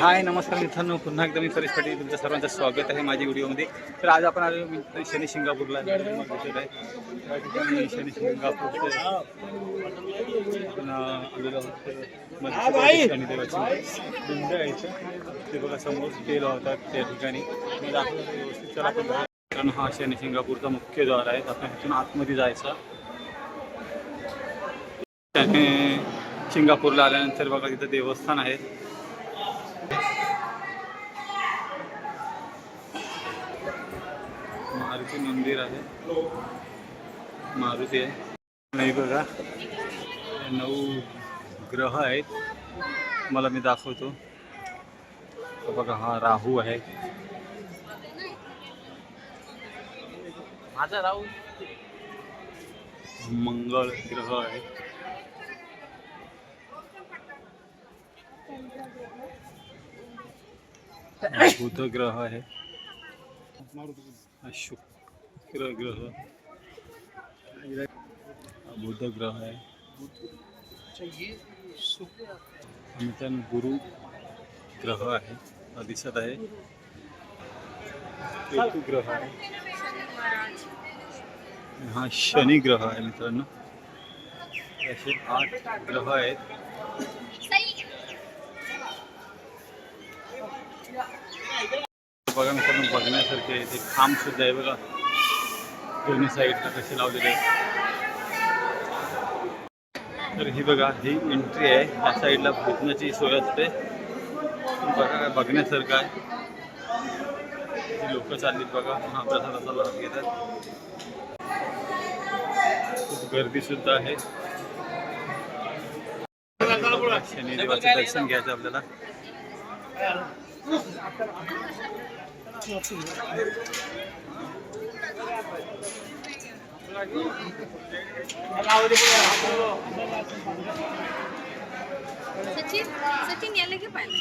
हाय नमस्कार मित्रांनो, पुन्हा एकदा मी परेश पाटील तुमचं सर्वांचं स्वागत आहे माझ्या व्हिडिओमध्ये. तर आज आपण आलो शनी शिंगापूरला दिसत आहे. त्या ठिकाणी शनी शिंगापूरचे आपण आलेलो आहोत. शनी देवाची पिंड आहे ते बघा समोर केलं होतात त्या ठिकाणी व्यवस्थित चला. कारण हा शनी शिंगापूरचा मुख्य द्वार आहे. आपण इथून आतमध्ये जायचा. त्याने सिंगापूरला आल्यानंतर बघा तिथं देवस्थान आहे. मारुती मंदिर आहे, मारुती आहे. नाही बघा 9 ग्रह आहेत, मला मी दाखवतो. बघा हा राहू आहे, माझा राहू. मंगळ ग्रह आहे, बुध ग्रह आहे, शुक्र ग्रह, बुध ग्रह आहे, मित्रांनो गुरु ग्रह आहे दिसत आहे. केतू ग्रह आहे, हा शनी ग्रह आहे. मित्रांनो असे 8 ग्रह आहेत. बघा मित्रांनो बघण्यासारखे आहे. ते खांब सुद्धा आहे बघा, दोन्ही साईडला कसे लावलेले आहेत. तर ही बघा ही एंट्री आहे. या साईडला भोजनाची सोय असते. बघा बघण्यासारखं आहे. लोक चाललीत बघा, महाप्रसादाचा लाभ घेतात. खूप गर्दी सुद्धा आहे. शनिदेवाचं दर्शन घ्यायचं आपल्याला. सचिन सचिन याला की पाहिजे.